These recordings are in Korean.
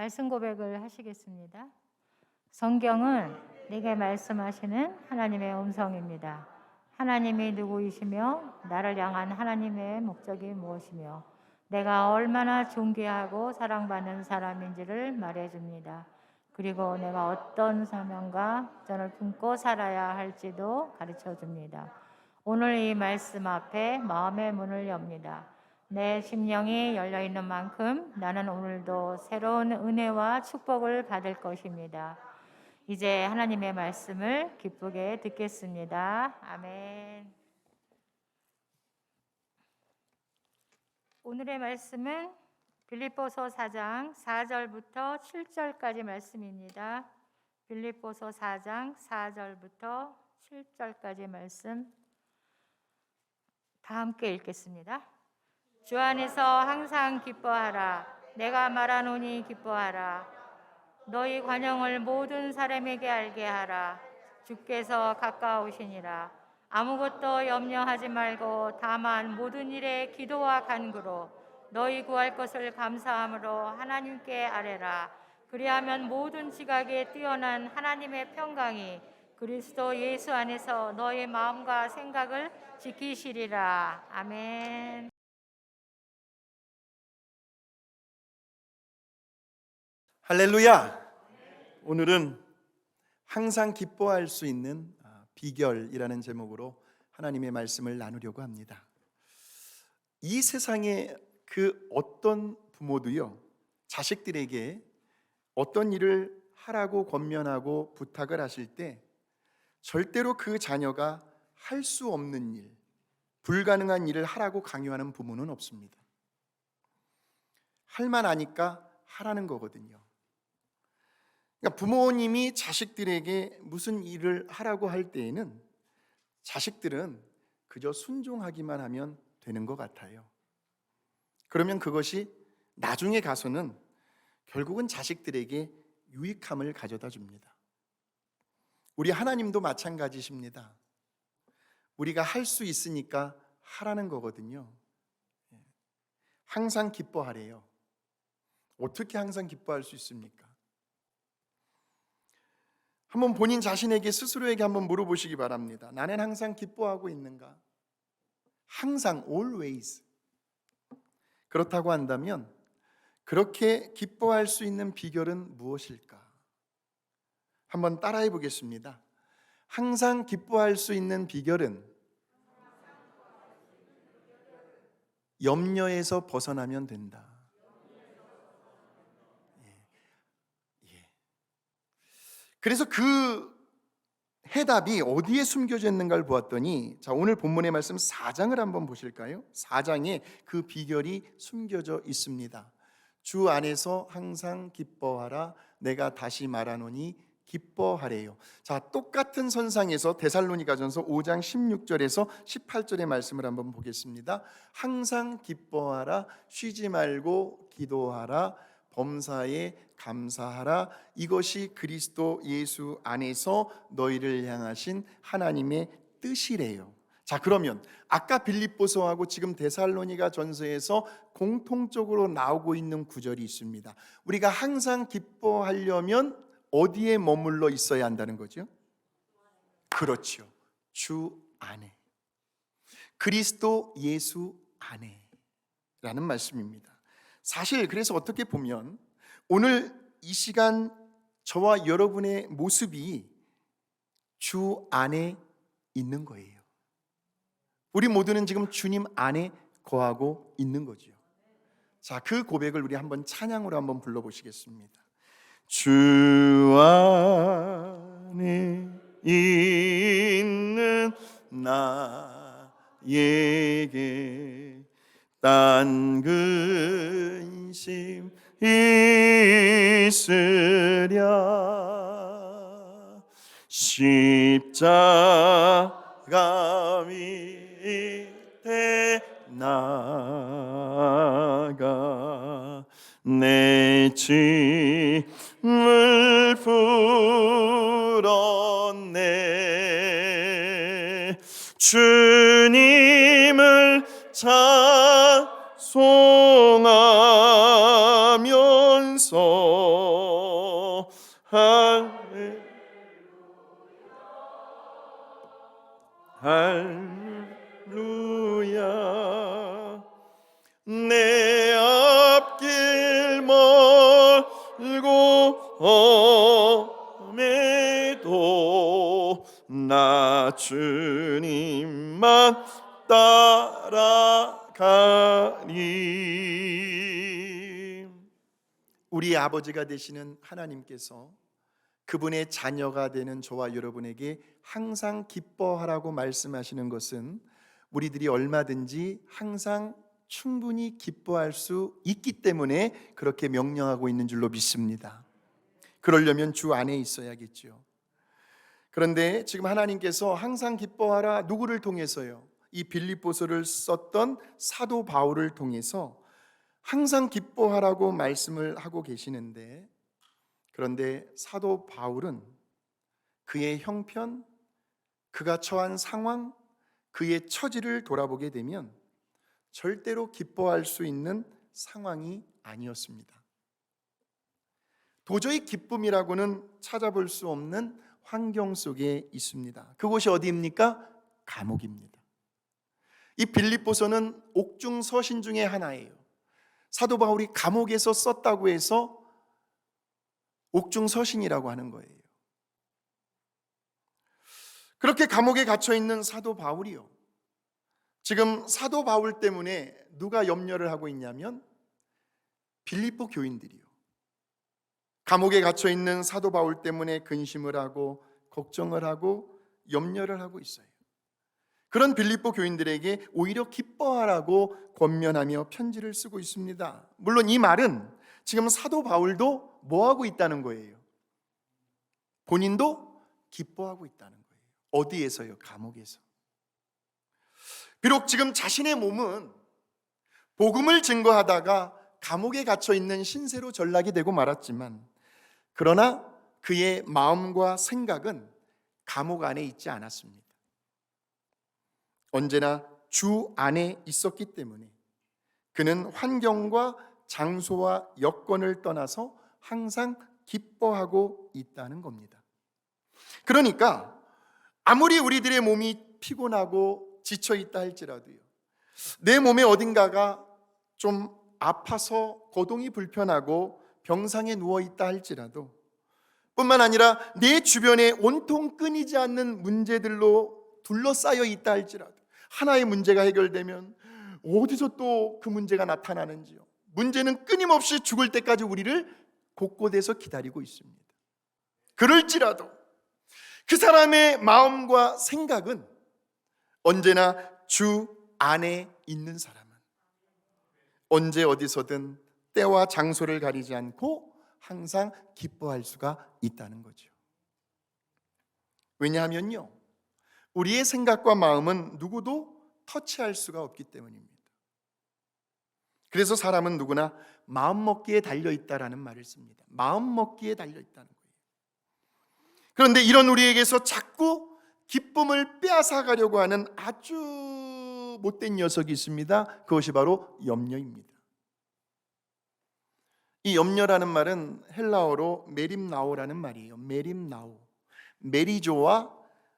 말씀 고백을 하시겠습니다. 성경은 내게 말씀하시는 하나님의 음성입니다. 하나님이 누구이시며 나를 향한 하나님의 목적이 무엇이며 내가 얼마나 존귀하고 사랑받는 사람인지를 말해줍니다. 그리고 내가 어떤 사명과 전을 품고 살아야 할지도 가르쳐줍니다. 오늘 이 말씀 앞에 마음의 문을 엽니다. 내 심령이 열려있는 만큼 나는 오늘도 새로운 은혜와 축복을 받을 것입니다. 이제 하나님의 말씀을 기쁘게 듣겠습니다. 아멘. 오늘의 말씀은 빌립보서 4장 4절부터 7절까지 말씀입니다. 빌립보서 4장 4절부터 7절까지 말씀 다 함께 읽겠습니다. 주 안에서 항상 기뻐하라. 내가 말하노니 기뻐하라. 너희 관용을 모든 사람에게 알게 하라. 주께서 가까우시니라. 아무것도 염려하지 말고 다만 모든 일에 기도와 간구로 너희 구할 것을 감사함으로 하나님께 아뢰라. 그리하면 모든 지각에 뛰어난 하나님의 평강이 그리스도 예수 안에서 너희 마음과 생각을 지키시리라. 아멘. 할렐루야! 오늘은 항상 기뻐할 수 있는 비결이라는 제목으로 하나님의 말씀을 나누려고 합니다. 이 세상의 그 어떤 부모도요, 자식들에게 어떤 일을 하라고 권면하고 부탁을 하실 때 절대로 그 자녀가 할 수 없는 일, 불가능한 일을 하라고 강요하는 부모는 없습니다. 할 만하니까 하라는 거거든요. 그러니까 부모님이 자식들에게 무슨 일을 하라고 할 때에는 자식들은 그저 순종하기만 하면 되는 것 같아요. 그러면 그것이 나중에 가서는 결국은 자식들에게 유익함을 가져다 줍니다. 우리 하나님도 마찬가지십니다. 우리가 할 수 있으니까 하라는 거거든요. 항상 기뻐하래요. 어떻게 항상 기뻐할 수 있습니까? 한번 본인 자신에게 스스로에게 한번 물어보시기 바랍니다. 나는 항상 기뻐하고 있는가? 항상, always. 그렇다고 한다면 그렇게 기뻐할 수 있는 비결은 무엇일까? 한번 따라해 보겠습니다. 항상 기뻐할 수 있는 비결은 염려에서 벗어나면 된다. 그래서 그 해답이 어디에 숨겨져 있는가를 보았더니, 자, 오늘 본문의 말씀 4장을 한번 보실까요? 4장에 그 비결이 숨겨져 있습니다. 주 안에서 항상 기뻐하라. 내가 다시 말하노니 기뻐하래요. 자, 똑같은 선상에서 데살로니가전서 5장 16절에서 18절의 말씀을 한번 보겠습니다. 항상 기뻐하라. 쉬지 말고 기도하라. 범사에 감사하라. 이것이 그리스도 예수 안에서 너희를 향하신 하나님의 뜻이래요. 자, 그러면 아까 빌립보서하고 지금 데살로니가 전서에서 공통적으로 나오고 있는 구절이 있습니다. 우리가 항상 기뻐하려면 어디에 머물러 있어야 한다는 거죠? 그렇죠. 주 안에. 그리스도 예수 안에 라는 말씀입니다. 사실 그래서 어떻게 보면 오늘 이 시간 저와 여러분의 모습이 주 안에 있는 거예요. 우리 모두는 지금 주님 안에 거하고 있는 거죠. 자, 그 고백을 우리 한번 찬양으로 한번 불러보시겠습니다. 주 안에 있는 나에게 딴 근심 있으랴. 십자가 밑에 나가 내 짐을 풀었네. 주님을 찬송하면서 할렐루야. 내 앞길 멀고 험해도 나 주님만 따라가리. 우리 아버지가 되시는 하나님께서 그분의 자녀가 되는 저와 여러분에게 항상 기뻐하라고 말씀하시는 것은 우리들이 얼마든지 항상 충분히 기뻐할 수 있기 때문에 그렇게 명령하고 있는 줄로 믿습니다. 그러려면 주 안에 있어야겠죠. 그런데 지금 하나님께서 항상 기뻐하라, 누구를 통해서요? 이 빌립보서를 썼던 사도 바울을 통해서 항상 기뻐하라고 말씀을 하고 계시는데, 그런데 사도 바울은 그의 형편, 그가 처한 상황, 그의 처지를 돌아보게 되면 절대로 기뻐할 수 있는 상황이 아니었습니다. 도저히 기쁨이라고는 찾아볼 수 없는 환경 속에 있습니다. 그곳이 어디입니까? 감옥입니다. 이 빌립보서는 옥중 서신 중에 하나예요. 사도 바울이 감옥에서 썼다고 해서 옥중 서신이라고 하는 거예요. 그렇게 감옥에 갇혀 있는 사도 바울이요, 지금 사도 바울 때문에 누가 염려를 하고 있냐면 빌립보 교인들이요, 감옥에 갇혀 있는 사도 바울 때문에 근심을 하고 걱정을 하고 염려를 하고 있어요. 그런 빌립보 교인들에게 오히려 기뻐하라고 권면하며 편지를 쓰고 있습니다. 물론 이 말은 지금 사도 바울도 뭐하고 있다는 거예요? 본인도 기뻐하고 있다는 거예요. 어디에서요? 감옥에서. 비록 지금 자신의 몸은 복음을 증거하다가 감옥에 갇혀 있는 신세로 전락이 되고 말았지만, 그러나 그의 마음과 생각은 감옥 안에 있지 않았습니다. 언제나 주 안에 있었기 때문에 그는 환경과 장소와 여건을 떠나서 항상 기뻐하고 있다는 겁니다. 그러니까 아무리 우리들의 몸이 피곤하고 지쳐 있다 할지라도요, 내 몸의 어딘가가 좀 아파서 거동이 불편하고 병상에 누워 있다 할지라도, 뿐만 아니라 내 주변에 온통 끊이지 않는 문제들로 둘러싸여 있다 할지라도, 하나의 문제가 해결되면 어디서 또 그 문제가 나타나는지요, 문제는 끊임없이 죽을 때까지 우리를 곳곳에서 기다리고 있습니다. 그럴지라도 그 사람의 마음과 생각은 언제나 주 안에 있는 사람은 언제 어디서든 때와 장소를 가리지 않고 항상 기뻐할 수가 있다는 거죠. 왜냐하면요, 우리의 생각과 마음은 누구도 터치할 수가 없기 때문입니다. 그래서 사람은 누구나 마음먹기에 달려있다라는 말을 씁니다. 마음먹기에 달려있다는 거예요. 그런데 이런 우리에게서 자꾸 기쁨을 빼앗아가려고 하는 아주 못된 녀석이 있습니다. 그것이 바로 염려입니다. 이 염려라는 말은 헬라어로 메림나오라는 말이에요. 메림나오. 메리조와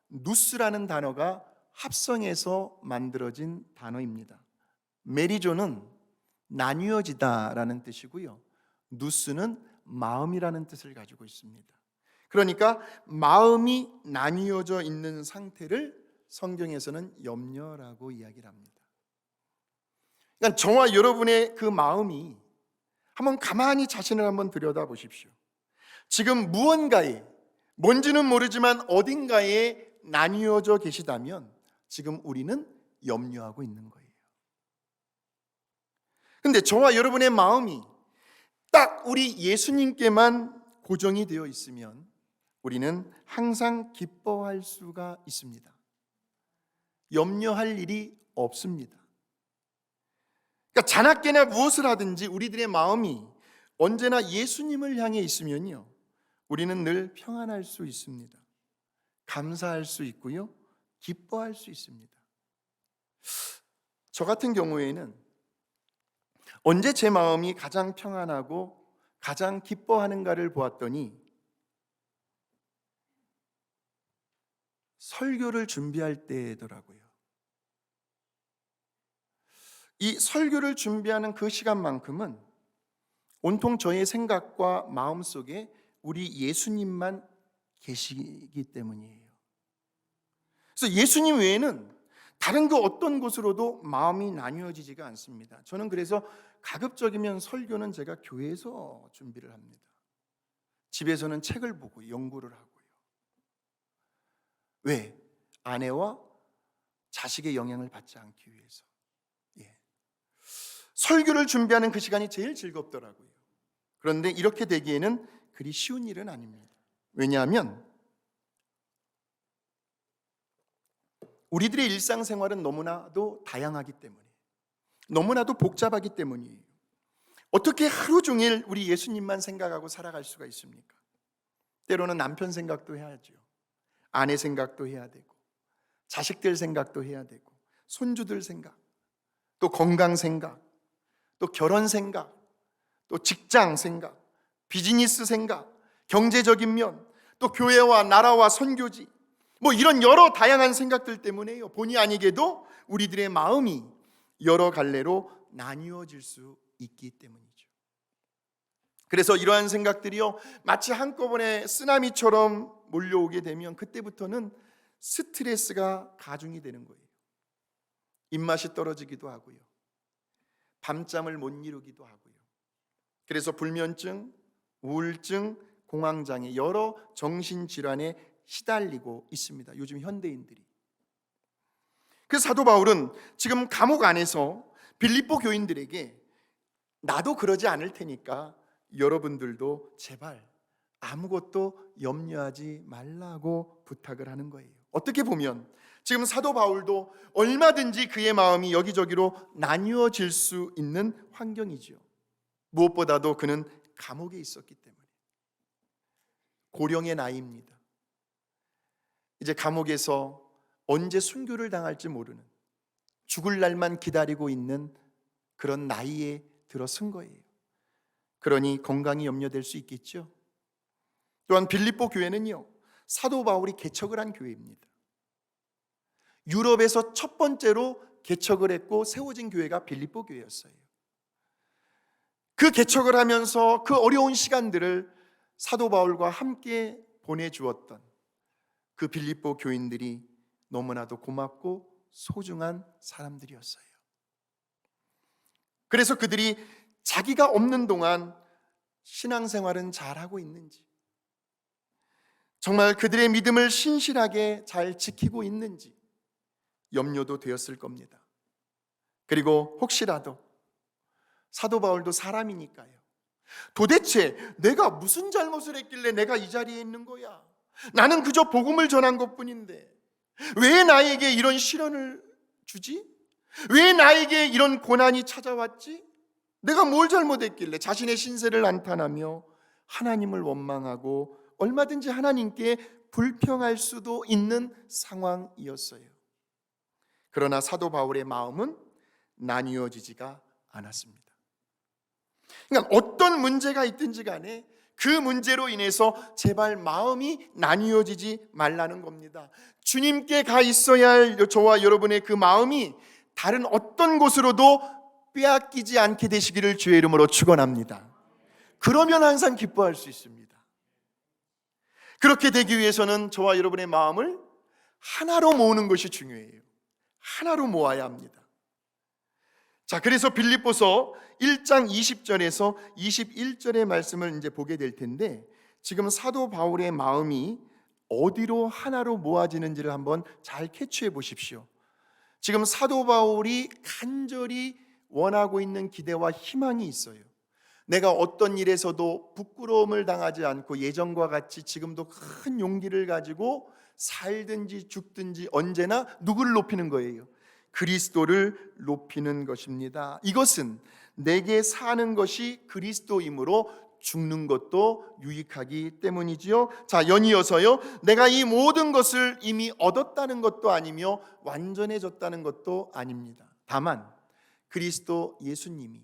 누스라는 단어가 합성해서 만들어진 단어입니다. 메리조는 나뉘어지다라는 뜻이고요, 누스는 마음이라는 뜻을 가지고 있습니다. 그러니까 마음이 나뉘어져 있는 상태를 성경에서는 염려라고 이야기를 합니다. 그러니까 저와 여러분의 그 마음이, 한번 가만히 자신을 한번 들여다보십시오. 지금 무언가에, 뭔지는 모르지만 어딘가에 나뉘어져 계시다면 지금 우리는 염려하고 있는 거예요. 근데 저와 여러분의 마음이 딱 우리 예수님께만 고정이 되어 있으면 우리는 항상 기뻐할 수가 있습니다. 염려할 일이 없습니다. 그러니까 자나깨나 무엇을 하든지 우리들의 마음이 언제나 예수님을 향해 있으면요, 우리는 늘 평안할 수 있습니다. 감사할 수 있고요, 기뻐할 수 있습니다. 저 같은 경우에는 언제 제 마음이 가장 평안하고 가장 기뻐하는가를 보았더니 설교를 준비할 때더라고요. 이 설교를 준비하는 그 시간만큼은 온통 저의 생각과 마음 속에 우리 예수님만 계시기 때문이에요. 그래서 예수님 외에는 다른 그 어떤 곳으로도 마음이 나뉘어지지가 않습니다. 저는 그래서 가급적이면 설교는 제가 교회에서 준비를 합니다. 집에서는 책을 보고 연구를 하고요. 왜? 아내와 자식의 영향을 받지 않기 위해서. 설교를 준비하는 그 시간이 제일 즐겁더라고요. 그런데 이렇게 되기에는 그리 쉬운 일은 아닙니다. 왜냐하면 우리들의 일상생활은 너무나도 다양하기 때문에, 너무나도 복잡하기 때문이에요. 어떻게 하루 종일 우리 예수님만 생각하고 살아갈 수가 있습니까? 때로는 남편 생각도 해야죠. 아내 생각도 해야 되고, 자식들 생각도 해야 되고, 손주들 생각, 또 건강 생각, 또 결혼 생각, 또 직장 생각, 비즈니스 생각, 경제적인 면, 또 교회와 나라와 선교지, 이런 여러 다양한 생각들 때문에요. 본의 아니게도 우리들의 마음이 여러 갈래로 나뉘어질 수 있기 때문이죠. 그래서 이러한 생각들이요, 마치 한꺼번에 쓰나미처럼 몰려오게 되면 그때부터는 스트레스가 가중이 되는 거예요. 입맛이 떨어지기도 하고요, 밤잠을 못 이루기도 하고요. 그래서 불면증, 우울증, 공황장애, 여러 정신질환에 시달리고 있습니다. 요즘 현대인들이. 그 사도 바울은 지금 감옥 안에서 빌립보 교인들에게 나도 그러지 않을 테니까 여러분들도 제발 아무것도 염려하지 말라고 부탁을 하는 거예요. 어떻게 보면 지금 사도 바울도 얼마든지 그의 마음이 여기저기로 나뉘어질 수 있는 환경이죠. 무엇보다도 그는 감옥에 있었기 때문에. 고령의 나이입니다. 이제 감옥에서 언제 순교를 당할지 모르는, 죽을 날만 기다리고 있는 그런 나이에 들어선 거예요. 그러니 건강이 염려될 수 있겠죠. 또한 빌립보 교회는요, 사도 바울이 개척을 한 교회입니다. 유럽에서 첫 번째로 개척을 했고 세워진 교회가 빌립보 교회였어요. 그 개척을 하면서 그 어려운 시간들을 사도 바울과 함께 보내주었던 그 빌립보 교인들이 너무나도 고맙고 소중한 사람들이었어요. 그래서 그들이 자기가 없는 동안 신앙생활은 잘하고 있는지, 정말 그들의 믿음을 신실하게 잘 지키고 있는지 염려도 되었을 겁니다. 그리고 혹시라도 사도 바울도 사람이니까요, 도대체 내가 무슨 잘못을 했길래 내가 이 자리에 있는 거야? 나는 그저 복음을 전한 것뿐인데 왜 나에게 이런 시련을 주지? 왜 나에게 이런 고난이 찾아왔지? 내가 뭘 잘못했길래? 자신의 신세를 안탄하며 하나님을 원망하고 얼마든지 하나님께 불평할 수도 있는 상황이었어요. 그러나 사도 바울의 마음은 나뉘어지지가 않았습니다. 그러니까 어떤 문제가 있든지 간에 그 문제로 인해서 제발 마음이 나뉘어지지 말라는 겁니다. 주님께 가 있어야 할 저와 여러분의 그 마음이 다른 어떤 곳으로도 빼앗기지 않게 되시기를 주의 이름으로 축원합니다. 그러면 항상 기뻐할 수 있습니다. 그렇게 되기 위해서는 저와 여러분의 마음을 하나로 모으는 것이 중요해요. 하나로 모아야 합니다. 자, 그래서 빌립보서 1장 20절에서 21절의 말씀을 이제 보게 될 텐데, 지금 사도 바울의 마음이 어디로 하나로 모아지는지를 한번 잘 캐치해 보십시오. 지금 사도 바울이 간절히 원하고 있는 기대와 희망이 있어요. 내가 어떤 일에서도 부끄러움을 당하지 않고 예전과 같이 지금도 큰 용기를 가지고 살든지 죽든지 언제나 누구를 높이는 거예요? 그리스도를 높이는 것입니다. 이것은 내게 사는 것이 그리스도이므로 죽는 것도 유익하기 때문이지요. 자, 연이어서요, 내가 이 모든 것을 이미 얻었다는 것도 아니며 완전해졌다는 것도 아닙니다. 다만 그리스도 예수님이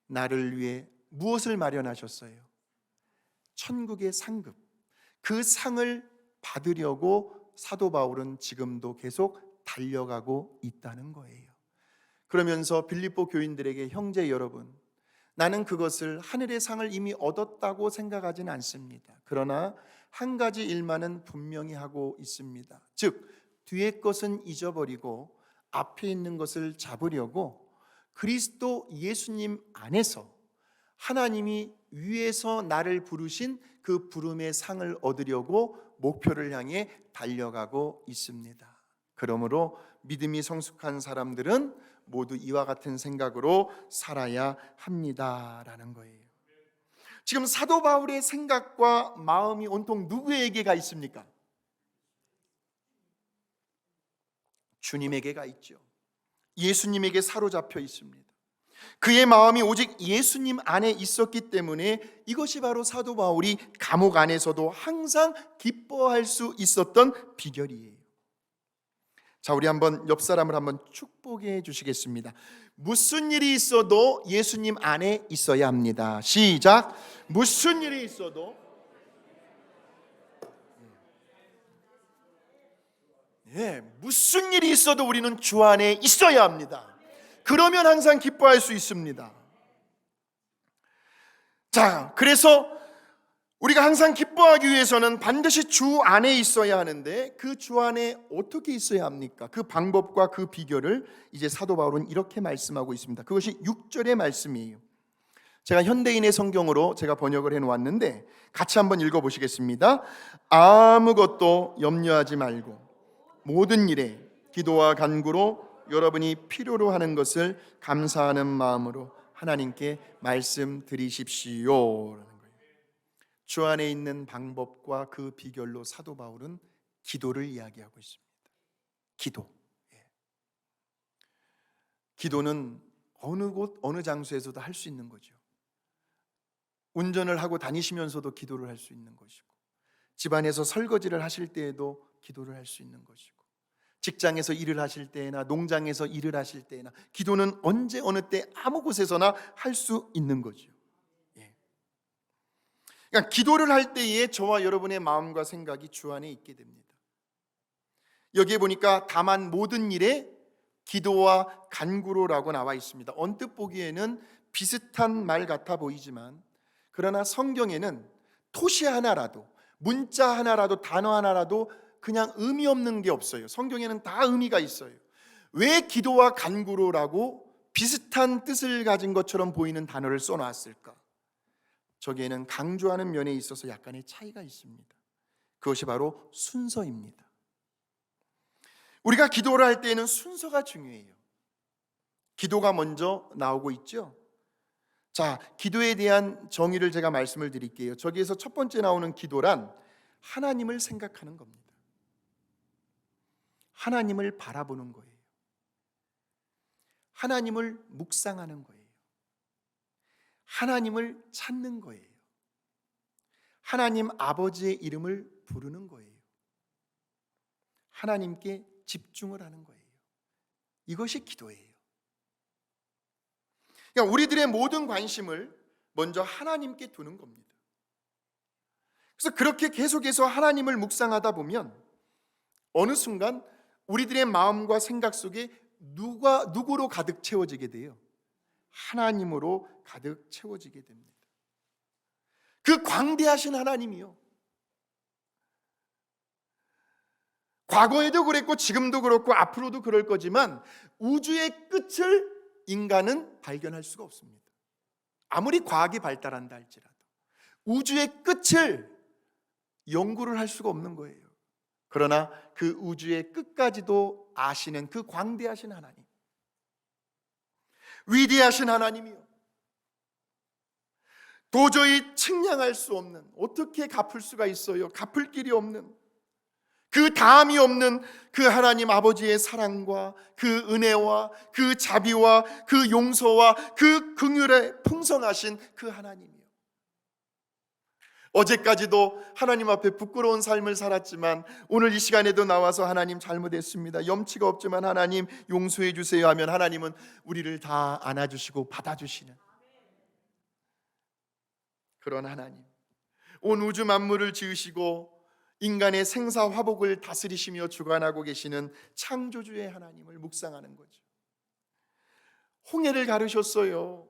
나를 위해 무엇을 마련하셨어요? 천국의 상급, 그 상을 받으려고 사도 바울은 지금도 계속 달려가고 있다는 거예요. 그러면서 빌립보 교인들에게 형제 여러분, 나는 그것을 하늘의 상을 이미 얻었다고 생각하지는 않습니다. 그러나 한 가지 일만은 분명히 하고 있습니다. 즉 뒤의 것은 잊어버리고 앞에 있는 것을 잡으려고 그리스도 예수님 안에서 하나님이 위에서 나를 부르신 그 부름의 상을 얻으려고 목표를 향해 달려가고 있습니다. 그러므로 믿음이 성숙한 사람들은 모두 이와 같은 생각으로 살아야 합니다라는 거예요. 지금 사도 바울의 생각과 마음이 온통 누구에게가 있습니까? 주님에게가 있죠. 예수님에게 사로잡혀 있습니다. 그의 마음이 오직 예수님 안에 있었기 때문에 이것이 바로 사도 바울이 감옥 안에서도 항상 기뻐할 수 있었던 비결이에요. 자, 우리 한번 옆 사람을 한번 축복해 주시겠습니다. 무슨 일이 있어도 예수님 안에 있어야 합니다. 시작. 무슨 일이 있어도 무슨 일이 있어도 우리는 주 안에 있어야 합니다. 그러면 항상 기뻐할 수 있습니다. 자, 그래서 우리가 항상 기뻐하기 위해서는 반드시 주 안에 있어야 하는데 그 주 안에 어떻게 있어야 합니까? 그 방법과 그 비결을 이제 사도 바울은 이렇게 말씀하고 있습니다. 그것이 6절의 말씀이에요. 제가 현대인의 성경으로 제가 번역을 해놓았는데 같이 한번 읽어보시겠습니다. 아무것도 염려하지 말고 모든 일에 기도와 간구로 여러분이 필요로 하는 것을 감사하는 마음으로 하나님께 말씀드리십시오. 주 안에 있는 방법과 그 비결로 사도 바울은 기도를 이야기하고 있습니다. 기도. 기도는 어느 곳 어느 장소에서도 할 수 있는 거죠. 운전을 하고 다니시면서도 기도를 할 수 있는 것이고, 집안에서 설거지를 하실 때에도 기도를 할 수 있는 것이고, 직장에서 일을 하실 때나 농장에서 일을 하실 때나 기도는 언제 어느 때 아무 곳에서나 할 수 있는 거죠. 그러니까 기도를 할 때에 저와 여러분의 마음과 생각이 주 안에 있게 됩니다. 여기에 보니까 다만 모든 일에 기도와 간구로라고 나와 있습니다. 언뜻 보기에는 비슷한 말 같아 보이지만 그러나 성경에는 토시 하나라도, 문자 하나라도, 단어 하나라도 그냥 의미 없는 게 없어요. 성경에는 다 의미가 있어요. 왜 기도와 간구로라고 비슷한 뜻을 가진 것처럼 보이는 단어를 써놨을까? 저기에는 강조하는 면에 있어서 약간의 차이가 있습니다. 그것이 바로 순서입니다. 우리가 기도를 할 때에는 순서가 중요해요. 기도가 먼저 나오고 있죠. 자, 기도에 대한 정의를 제가 말씀을 드릴게요. 저기에서 첫 번째 나오는 기도란 하나님을 생각하는 겁니다. 하나님을 바라보는 거예요. 하나님을 묵상하는 거예요. 하나님을 찾는 거예요. 하나님 아버지의 이름을 부르는 거예요. 하나님께 집중을 하는 거예요. 이것이 기도예요. 그러니까 우리들의 모든 관심을 먼저 하나님께 두는 겁니다. 그래서 그렇게 계속해서 하나님을 묵상하다 보면 어느 순간 우리들의 마음과 생각 속에 누구로 가득 채워지게 돼요? 하나님으로 가득 채워지게 됩니다. 그 광대하신 하나님이요, 과거에도 그랬고 지금도 그렇고 앞으로도 그럴 거지만 우주의 끝을 인간은 발견할 수가 없습니다. 아무리 과학이 발달한다 할지라도 우주의 끝을 연구를 할 수가 없는 거예요. 그러나 그 우주의 끝까지도 아시는 그 광대하신 하나님, 위대하신 하나님이요, 도저히 측량할 수 없는, 어떻게 갚을 수가 있어요? 갚을 길이 없는, 그 다함이 없는 그 하나님 아버지의 사랑과 그 은혜와 그 자비와 그 용서와 그 긍휼에 풍성하신 그 하나님이요, 어제까지도 하나님 앞에 부끄러운 삶을 살았지만 오늘 이 시간에도 나와서 하나님 잘못했습니다, 염치가 없지만 하나님 용서해 주세요 하면 하나님은 우리를 다 안아주시고 받아주시는 그런 하나님, 온 우주 만물을 지으시고 인간의 생사화복을 다스리시며 주관하고 계시는 창조주의 하나님을 묵상하는 거죠. 홍해를 가르셨어요.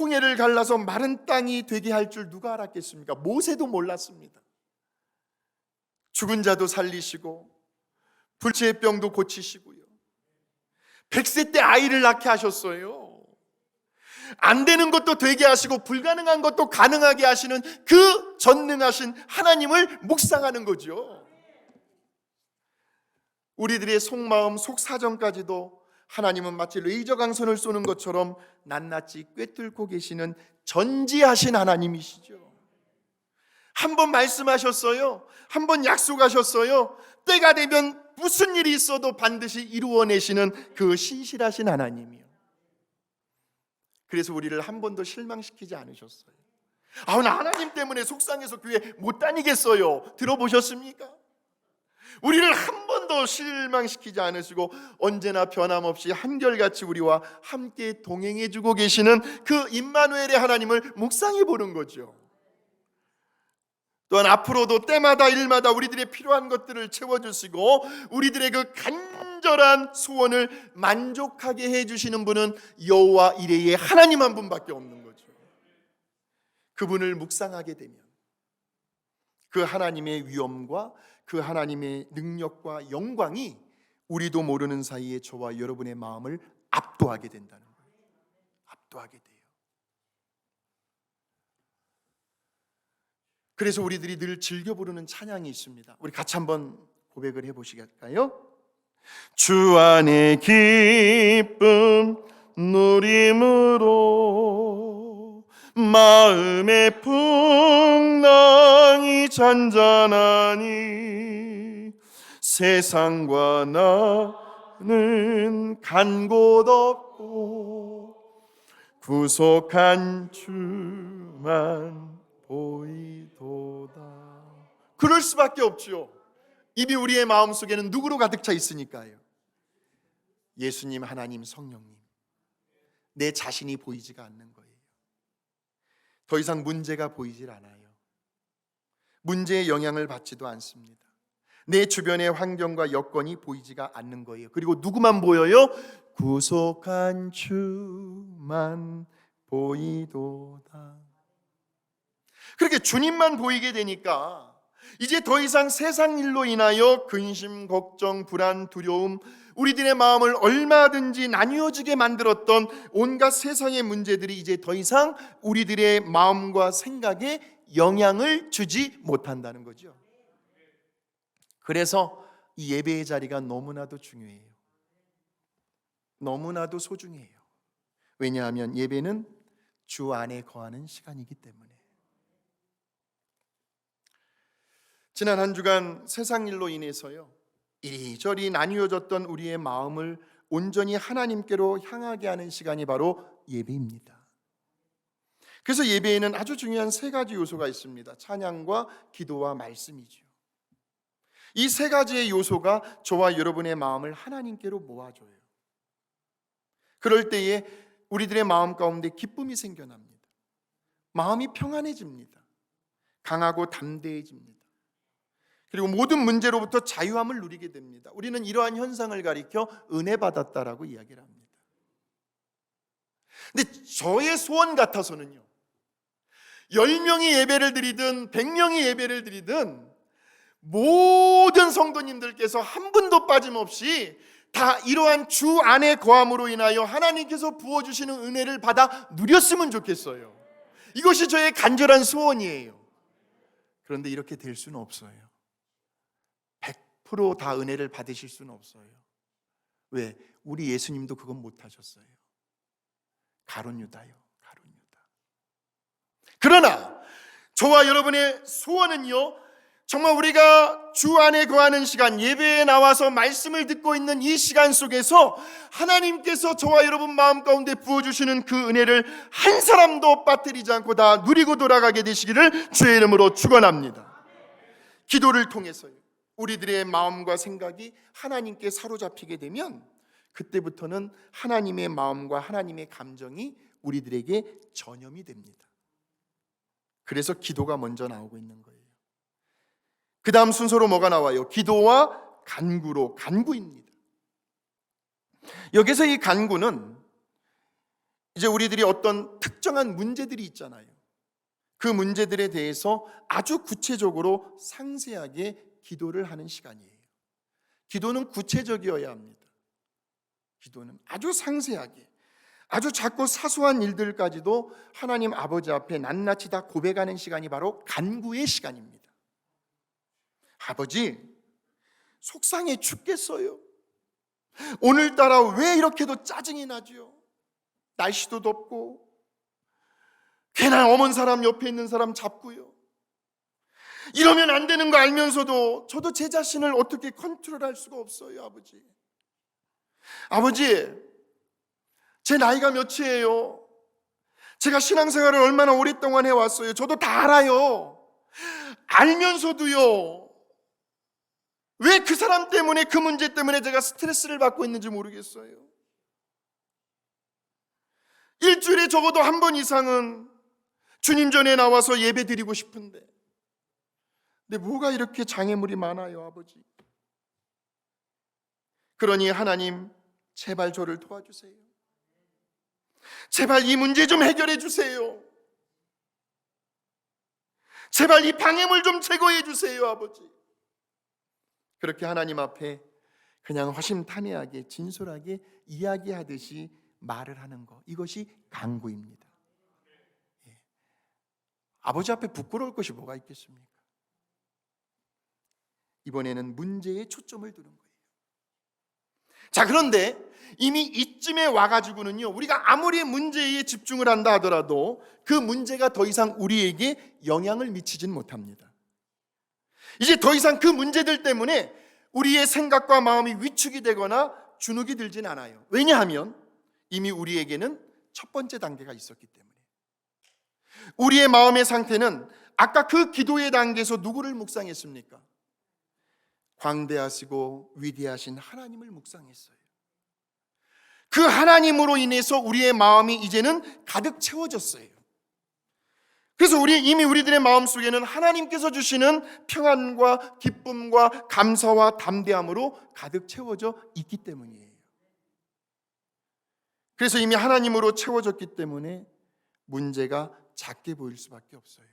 홍해를 갈라서 마른 땅이 되게 할 줄 누가 알았겠습니까? 모세도 몰랐습니다. 죽은 자도 살리시고 불치의 병도 고치시고요. 100세 때 아이를 낳게 하셨어요. 안 되는 것도 되게 하시고 불가능한 것도 가능하게 하시는 그 전능하신 하나님을 묵상하는 거죠. 우리들의 속마음, 속사정까지도 하나님은 마치 레이저 강선을 쏘는 것처럼 낱낱이 꿰뚫고 계시는 전지하신 하나님이시죠. 한번 말씀하셨어요. 한번 약속하셨어요. 때가 되면 무슨 일이 있어도 반드시 이루어내시는 그 신실하신 하나님이요. 그래서 우리를 한 번도 실망시키지 않으셨어요. 나 하나님 때문에 속상해서 교회 못 다니겠어요. 들어보셨습니까? 우리를 한 번도 실망시키지 않으시고 언제나 변함없이 한결같이 우리와 함께 동행해주고 계시는 그 임마누엘의 하나님을 묵상해 보는 거죠. 또한 앞으로도 때마다 일마다 우리들의 필요한 것들을 채워주시고 우리들의 그 간절한 소원을 만족하게 해주시는 분은 여호와 이레의 하나님 한 분밖에 없는 거죠. 그분을 묵상하게 되면 그 하나님의 위엄과 그 하나님의 능력과 영광이 우리도 모르는 사이에 저와 여러분의 마음을 압도하게 된다는 거예요. 압도하게 돼요. 그래서 우리들이 늘 즐겨 부르는 찬양이 있습니다. 우리 같이 한번 고백을 해보시겠까요? 주 안에 기쁨 누림으로 마음의 풍랑이 잔잔하니 세상과 나는 간 곳 없고 구속한 주만 보이도다. 그럴 수밖에 없죠. 이미 우리의 마음속에는 누구로 가득 차 있으니까요. 예수님, 하나님, 성령님. 내 자신이 보이지가 않는 거예요. 더 이상 문제가 보이질 않아요. 문제의 영향을 받지도 않습니다. 내 주변의 환경과 여건이 보이지가 않는 거예요. 그리고 누구만 보여요? 구속한 주만 보이도다. 그렇게 주님만 보이게 되니까 이제 더 이상 세상 일로 인하여 근심, 걱정, 불안, 두려움, 우리들의 마음을 얼마든지 나뉘어지게 만들었던 온갖 세상의 문제들이 이제 더 이상 우리들의 마음과 생각에 영향을 주지 못한다는 거죠. 그래서 이 예배의 자리가 너무나도 중요해요. 너무나도 소중해요. 왜냐하면 예배는 주 안에 거하는 시간이기 때문에. 지난 한 주간 세상 일로 인해서요, 이리저리 나뉘어졌던 우리의 마음을 온전히 하나님께로 향하게 하는 시간이 바로 예배입니다. 그래서 예배에는 아주 중요한 세 가지 요소가 있습니다. 찬양과 기도와 말씀이죠. 이 세 가지의 요소가 저와 여러분의 마음을 하나님께로 모아줘요. 그럴 때에 우리들의 마음 가운데 기쁨이 생겨납니다. 마음이 평안해집니다. 강하고 담대해집니다. 그리고 모든 문제로부터 자유함을 누리게 됩니다. 우리는 이러한 현상을 가리켜 은혜 받았다라고 이야기를 합니다. 근데 저의 소원 같아서는요, 10명이 예배를 드리든 100명이 예배를 드리든 모든 성도님들께서 한 분도 빠짐없이 다 이러한 주 안에 거함으로 인하여 하나님께서 부어주시는 은혜를 받아 누렸으면 좋겠어요. 이것이 저의 간절한 소원이에요. 그런데 이렇게 될 수는 없어요. 100% 다 은혜를 받으실 수는 없어요. 왜? 우리 예수님도 그건 못하셨어요. 가룟 유다요, 가룟 유다. 그러나 저와 여러분의 소원은요, 정말 우리가 주 안에 거하는 시간, 예배에 나와서 말씀을 듣고 있는 이 시간 속에서 하나님께서 저와 여러분 마음 가운데 부어주시는 그 은혜를 한 사람도 빠뜨리지 않고 다 누리고 돌아가게 되시기를 주의 이름으로 축원합니다. 기도를 통해서요, 우리들의 마음과 생각이 하나님께 사로잡히게 되면 그때부터는 하나님의 마음과 하나님의 감정이 우리들에게 전염이 됩니다. 그래서 기도가 먼저 나오고 있는 거예요. 그 다음 순서로 뭐가 나와요? 기도와 간구로, 간구입니다. 여기서 이 간구는 이제 우리들이 어떤 특정한 문제들이 있잖아요. 그 문제들에 대해서 아주 구체적으로 상세하게 기도를 하는 시간이에요. 기도는 구체적이어야 합니다. 기도는 아주 상세하게, 아주 작고 사소한 일들까지도 하나님 아버지 앞에 낱낱이 다 고백하는 시간이 바로 간구의 시간입니다. 아버지, 속상해 죽겠어요. 오늘따라 왜 이렇게도 짜증이 나죠? 날씨도 덥고 괜한 어먼 사람 옆에 있는 사람 잡고요. 이러면 안 되는 거 알면서도 저도 제 자신을 어떻게 컨트롤할 수가 없어요. 아버지, 아버지, 제 나이가 몇이에요? 제가 신앙생활을 얼마나 오랫동안 해왔어요? 저도 다 알아요. 알면서도요, 왜 그 사람 때문에, 그 문제 때문에 제가 스트레스를 받고 있는지 모르겠어요. 일주일에 적어도 한 번 이상은 주님 전에 나와서 예배 드리고 싶은데, 근데 뭐가 이렇게 장애물이 많아요, 아버지? 그러니 하나님, 제발 저를 도와주세요. 제발 이 문제 좀 해결해 주세요. 제발 이 방해물 좀 제거해 주세요, 아버지. 그렇게 하나님 앞에 그냥 허심탄회하게 진솔하게 이야기하듯이 말을 하는 것, 이것이 간구입니다. 아버지 앞에 부끄러울 것이 뭐가 있겠습니까? 이번에는 문제에 초점을 두는 거예요. 자, 그런데 이미 이쯤에 와가지고는요, 우리가 아무리 문제에 집중을 한다 하더라도 그 문제가 더 이상 우리에게 영향을 미치진 못합니다. 이제 더 이상 그 문제들 때문에 우리의 생각과 마음이 위축이 되거나 주눅이 들진 않아요. 왜냐하면 이미 우리에게는 첫 번째 단계가 있었기 때문에. 우리의 마음의 상태는 아까 그 기도의 단계에서 누구를 묵상했습니까? 광대하시고 위대하신 하나님을 묵상했어요. 그 하나님으로 인해서 우리의 마음이 이제는 가득 채워졌어요. 그래서 이미 우리들의 마음속에는 하나님께서 주시는 평안과 기쁨과 감사와 담대함으로 가득 채워져 있기 때문이에요. 그래서 이미 하나님으로 채워졌기 때문에 문제가 작게 보일 수밖에 없어요.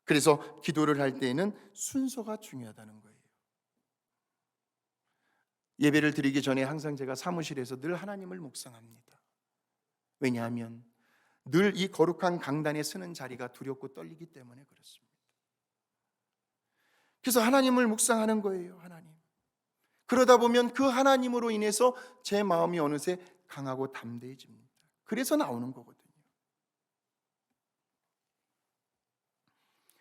그래서 기도를 할 때에는 순서가 중요하다는 거예요. 예배를 드리기 전에 항상 제가 사무실에서 늘 하나님을 묵상합니다. 왜냐하면 늘 이 거룩한 강단에 서는 자리가 두렵고 떨리기 때문에 그렇습니다. 그래서 하나님을 묵상하는 거예요. 하나님. 그러다 보면 그 하나님으로 인해서 제 마음이 어느새 강하고 담대해집니다. 그래서 나오는 거거든요.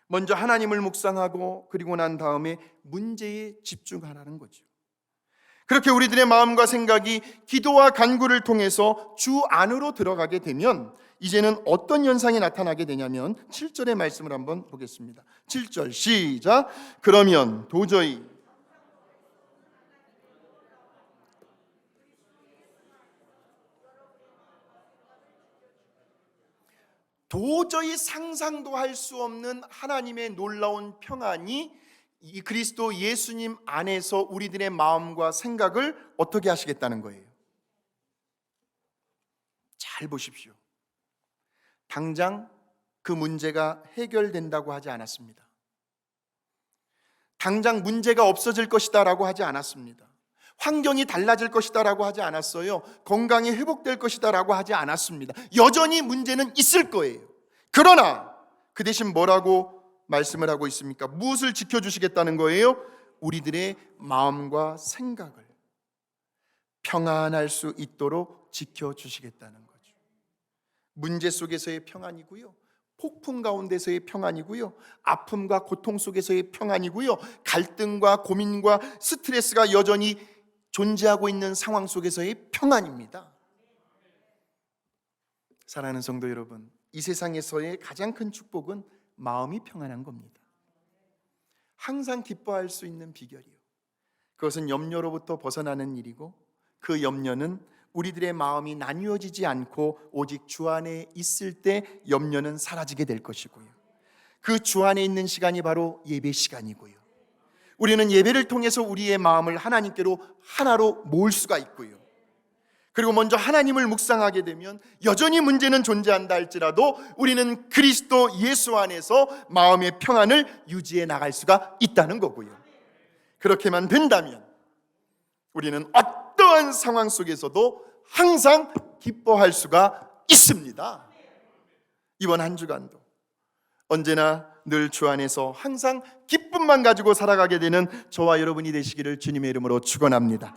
먼저 하나님을 묵상하고 그리고 난 다음에 문제에 집중하라는 거죠. 그렇게 우리들의 마음과 생각이 기도와 간구를 통해서 주 안으로 들어가게 되면 이제는 어떤 현상이 나타나게 되냐면 7절의 말씀을 한번 보겠습니다. 7절 시작. 그러면 도저히 상상도 할 수 없는 하나님의 놀라운 평안이 이 그리스도 예수님 안에서 우리들의 마음과 생각을 어떻게 하시겠다는 거예요? 잘 보십시오. 당장 그 문제가 해결된다고 하지 않았습니다. 당장 문제가 없어질 것이다 라고 하지 않았습니다. 환경이 달라질 것이다 라고 하지 않았어요. 건강이 회복될 것이다 라고 하지 않았습니다. 여전히 문제는 있을 거예요. 그러나 그 대신 뭐라고 말씀을 하고 있습니까? 무엇을 지켜주시겠다는 거예요? 우리들의 마음과 생각을 평안할 수 있도록 지켜주시겠다는 거죠. 문제 속에서의 평안이고요, 폭풍 가운데서의 평안이고요, 아픔과 고통 속에서의 평안이고요, 갈등과 고민과 스트레스가 여전히 존재하고 있는 상황 속에서의 평안입니다. 사랑하는 성도 여러분, 이 세상에서의 가장 큰 축복은 마음이 평안한 겁니다. 항상 기뻐할 수 있는 비결이요, 그것은 염려로부터 벗어나는 일이고, 그 염려는 우리들의 마음이 나뉘어지지 않고 오직 주 안에 있을 때 염려는 사라지게 될 것이고요, 그 주 안에 있는 시간이 바로 예배 시간이고요. 우리는 예배를 통해서 우리의 마음을 하나님께로 하나로 모을 수가 있고요. 그리고 먼저 하나님을 묵상하게 되면 여전히 문제는 존재한다 할지라도 우리는 그리스도 예수 안에서 마음의 평안을 유지해 나갈 수가 있다는 거고요. 그렇게만 된다면 우리는 어떠한 상황 속에서도 항상 기뻐할 수가 있습니다. 이번 한 주간도 언제나 늘 주 안에서 항상 기쁨만 가지고 살아가게 되는 저와 여러분이 되시기를 주님의 이름으로 축원합니다.